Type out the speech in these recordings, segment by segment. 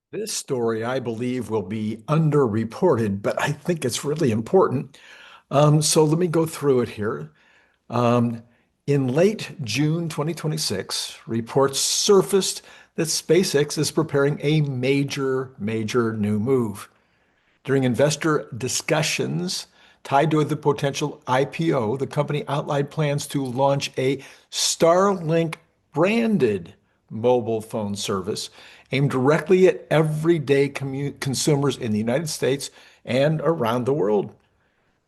This story, I believe, will be underreported, but I think it's really important. So let me go through it here. Um, in late June 2026, reports surfaced that SpaceX is preparing a major new move. During investor discussions tied to the potential IPO, the company outlined plans to launch a Starlink branded mobile phone service aimed directly at everyday consumers in the United States and around the world.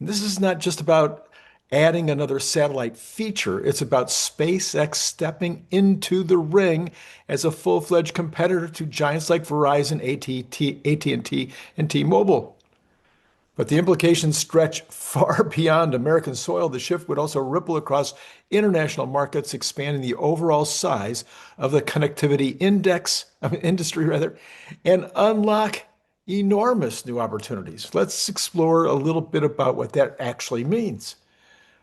This is not just about adding another satellite feature. It's about SpaceX stepping into the ring as a full-fledged competitor to giants like Verizon, AT&T, and T-Mobile. But the implications stretch far beyond American soil. The shift would also ripple across international markets, expanding the overall size of the connectivity industry rather, and unlock enormous new opportunities. Let's explore a little bit about what that actually means.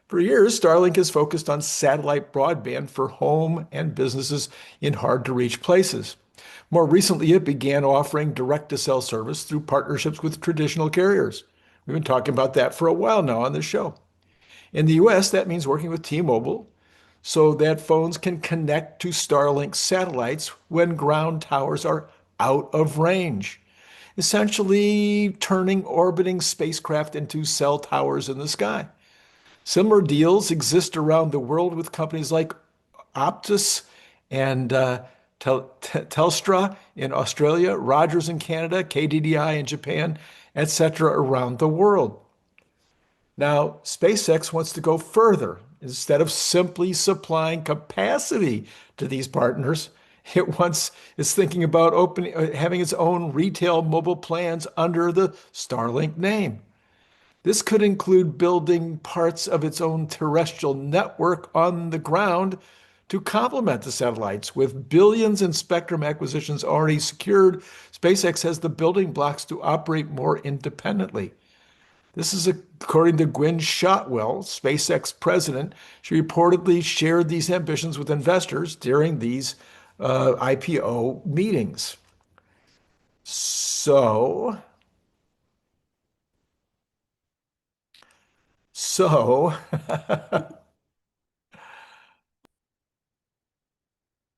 For years, Starlink has focused on satellite broadband for home and businesses in hard to reach places. More recently, it began offering direct to cell service through partnerships with traditional carriers. We've been talking about that for a while now on this show. In the US, that means working with T-Mobile so that phones can connect to Starlink satellites when ground towers are out of range, essentially turning orbiting spacecraft into cell towers in the sky. Similar deals exist around the world with companies like Optus and Telstra in Australia, Rogers in Canada, KDDI in Japan, etc. around the world. Now, SpaceX wants to go further. Instead of simply supplying capacity to these partners, is thinking about having its own retail mobile plans under the Starlink name. This could include building parts of its own terrestrial network on the ground to complement the satellites. With billions in spectrum acquisitions already secured, SpaceX has the building blocks to operate more independently. This is according to 𝐒𝐮𝐧𝐝𝐚𝐲, SpaceX president. She reportedly shared these ambitions with investors during these IPO meetings. So, so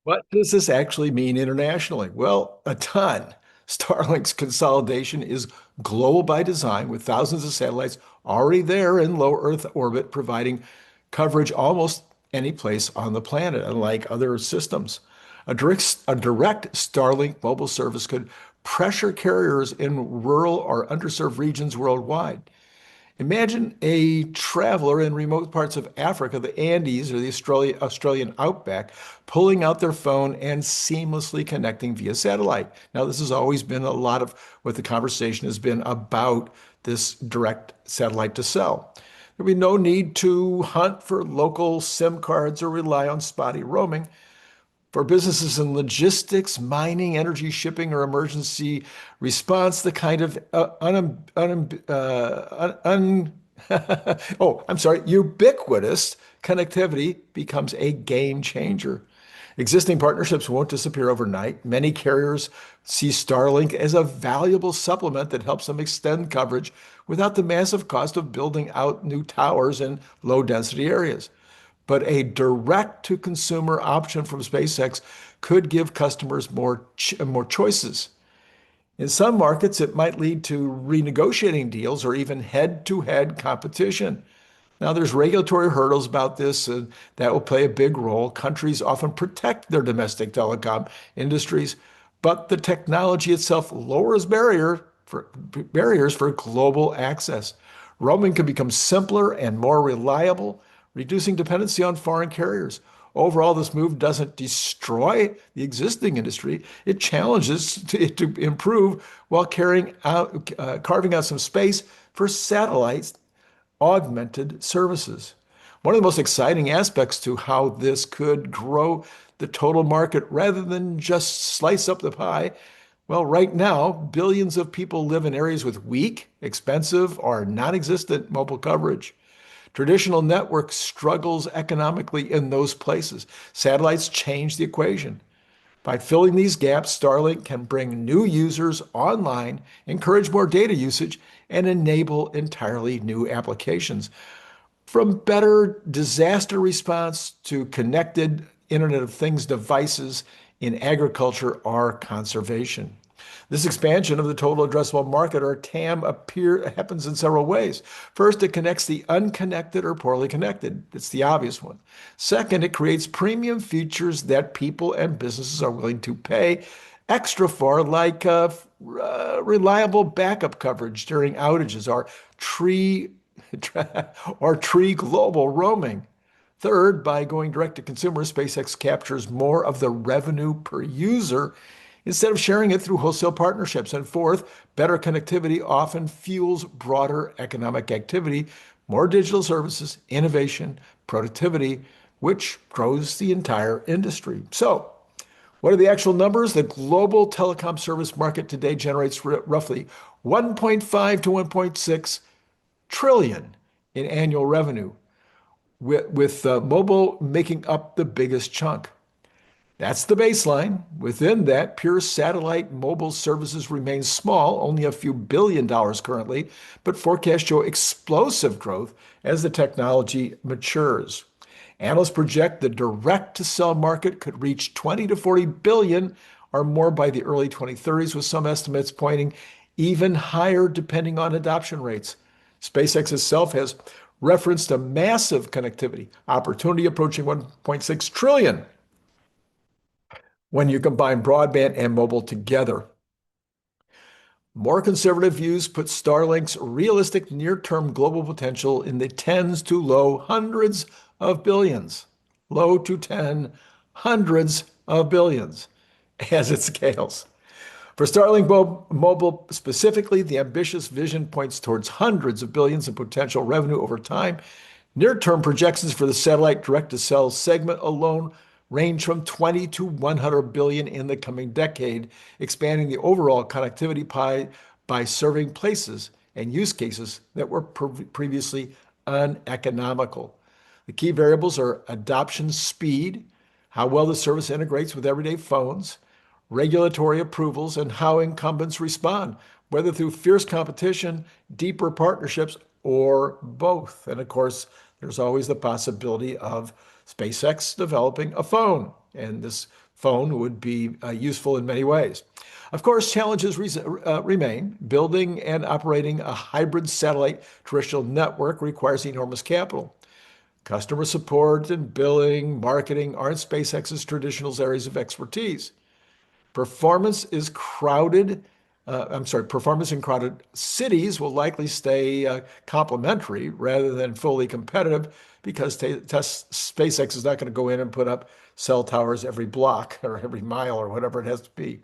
what does this actually mean internationally? Well, a ton. Starlink's consolidation is global by design, with thousands of satellites already there in low Earth orbit, providing coverage almost any place on the planet, unlike other systems. A direct Starlink mobile service could pressure carriers in rural or underserved regions worldwide. Imagine a traveler in remote parts of Africa, the Andes, or the Australian outback, pulling out their phone and seamlessly connecting via satellite. Now, this has always been a lot of what the conversation has been about this direct satellite to cell. There'll be no need to hunt for local SIM cards or rely on spotty roaming. For businesses in logistics, mining, energy shipping, or emergency response, the kind of ubiquitous connectivity becomes a game changer. Existing partnerships won't disappear overnight. Many carriers see Starlink as a valuable supplement that helps them extend coverage without the massive cost of building out new towers in low density areas. But a direct-to-consumer option from SpaceX could give customers more choices. In some markets, it might lead to renegotiating deals or even head-to-head competition. Now, there's regulatory hurdles about this, and that will play a big role. Countries often protect their domestic telecom industries, but the technology itself lowers barriers for global access. Roaming can become simpler and more reliable, reducing dependency on foreign carriers. Overall, this move doesn't destroy the existing industry. It challenges it to improve while carving out some space for satellites augmented services. One of the most exciting aspects to how this could grow the total market rather than just slice up the pie. Well, right now, billions of people live in areas with weak, expensive, or non-existent mobile coverage. Traditional network struggles economically in those places. Satellites change the equation. By filling these gaps, Starlink can bring new users online, encourage more data usage, and enable entirely new applications. From better disaster response to connected Internet of Things devices in agriculture or conservation. This expansion of the total addressable market, or TAM, happens in several ways. First, it connects the unconnected or poorly connected. It's the obvious one. Second, it creates premium features that people and businesses are willing to pay extra for, like reliable backup coverage during outages or tree tree global roaming. Third, by going direct to consumers, SpaceX captures more of the revenue per user instead of sharing it through wholesale partnerships. And fourth, better connectivity often fuels broader economic activity, more digital services, innovation, productivity, which grows the entire industry. So, what are the actual numbers? The global telecom service market today generates roughly 1.5 to 1.6 trillion in annual revenue, with mobile making up the biggest chunk. That's the baseline. Within that, pure satellite mobile services remain small, only a few $billion currently, but forecasts show explosive growth as the technology matures. Analysts project the direct-to-cell market could reach 20 to 40 billion or more by the early 2030s, with some estimates pointing even higher depending on adoption rates. SpaceX itself has referenced a massive connectivity opportunity approaching 1.6 trillion when you combine broadband and mobile together. More conservative views put Starlink's realistic near-term global potential in the tens to low hundreds of billions. Low to 10 hundreds of billions as it scales. For Starlink Mobile specifically, the ambitious vision points towards hundreds of billions in potential revenue over time. Near-term projections for the satellite direct-to-cell segment alone range from 20 to 100 billion in the coming decade, expanding the overall connectivity pie by serving places and use cases that were previously uneconomical. The key variables are adoption speed, how well the service integrates with everyday phones, regulatory approvals, and how incumbents respond, whether through fierce competition, deeper partnerships, or both. And of course, there's always the possibility of SpaceX developing a phone, and this phone would be useful in many ways. Of course, challenges remain. Building and operating a hybrid satellite terrestrial network requires enormous capital. Customer support and billing, marketing aren't SpaceX's traditional areas of expertise. Performance in crowded cities will likely stay complementary rather than fully competitive, because SpaceX is not going to go in and put up cell towers every block or every mile or whatever it has to be.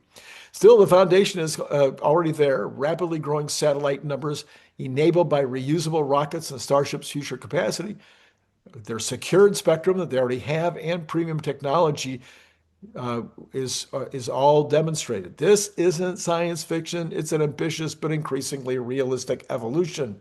Still, the foundation is already there. Rapidly growing satellite numbers enabled by reusable rockets and Starship's future capacity, their secured spectrum that they already have, and premium technology is all demonstrated. This isn't science fiction. It's an ambitious but increasingly realistic evolution.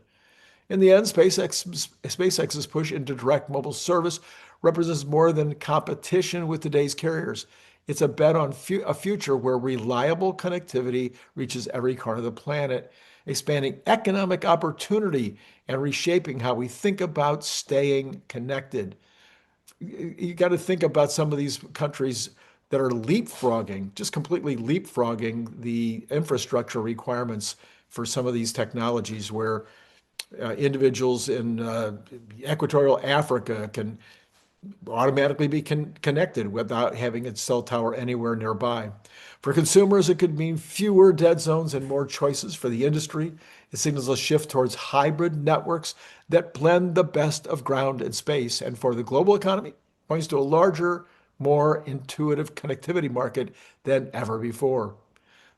In the end, SpaceX's push into direct mobile service represents more than competition with today's carriers. It's a bet on a future where reliable connectivity reaches every corner of the planet, expanding economic opportunity and reshaping how we think about staying connected. You got to think about some of these countries that are leapfrogging, just completely leapfrogging the infrastructure requirements for some of these technologies, where individuals in equatorial Africa can automatically be connected without having a cell tower anywhere nearby. For consumers, it could mean fewer dead zones and more choices. For the industry, it signals a shift towards hybrid networks that blend the best of ground and space. And for the global economy, it points to a larger, more intuitive connectivity market than ever before.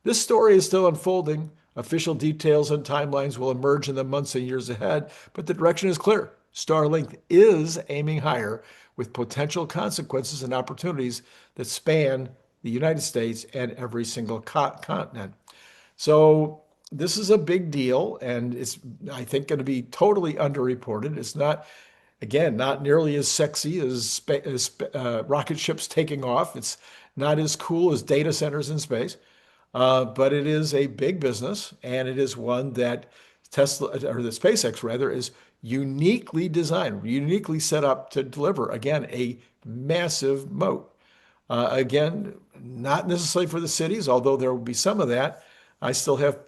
This story is still unfolding. Official details and timelines will emerge in the months and years ahead, but the direction is clear. Starlink is aiming higher, with potential consequences and opportunities that span the United States and every single continent. So this is a big deal, and it's, I think, going to be totally underreported. It's not Again, not nearly as sexy as rocket ships taking off. It's not as cool as data centers in space, but it is a big business, and it is one that Tesla, or the SpaceX rather, is uniquely designed, uniquely set up to deliver. Again, a massive moat. Again, not necessarily for the cities, although there will be some of that. I still have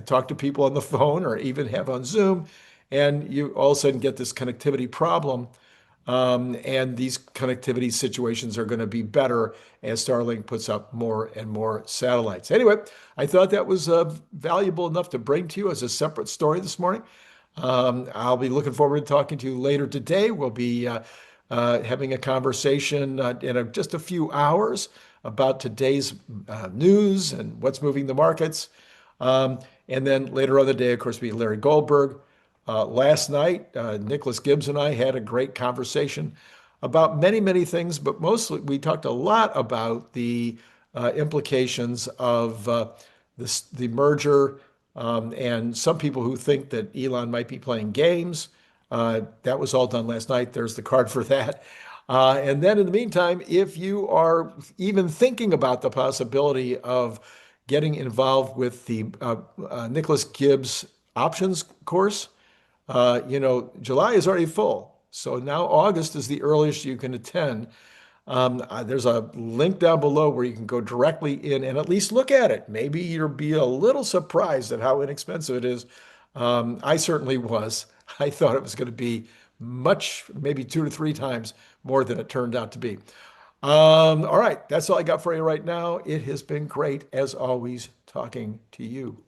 talked to people on the phone or even have on Zoom, and you all of a sudden get this connectivity problem. And these connectivity situations are going to be better as Starlink puts up more and more satellites. Anyway, I thought that was valuable enough to bring to you as a separate story this morning. I'll be looking forward to talking to you later today. We'll be having a conversation in just a few hours about today's news and what's moving the markets. And then later on the day, of course, will be Larry Goldberg. Last night, Nicholas Gibbs and I had a great conversation about many, many things, but mostly we talked a lot about the implications of the merger, and some people who think that Elon might be playing games. That was all done last night. There's the card for that. And then in the meantime, if you are even thinking about the possibility of getting involved with the Nicholas Gibbs options course, July is already full. So now August is the earliest you can attend. There's a link down below where you can go directly in and at least look at it. Maybe you'll be a little surprised at how inexpensive it is. I certainly was. I thought it was going to be much, maybe 2 to 3 times more than it turned out to be. All right, that's all I got for you right now. It has been great, as always, talking to you.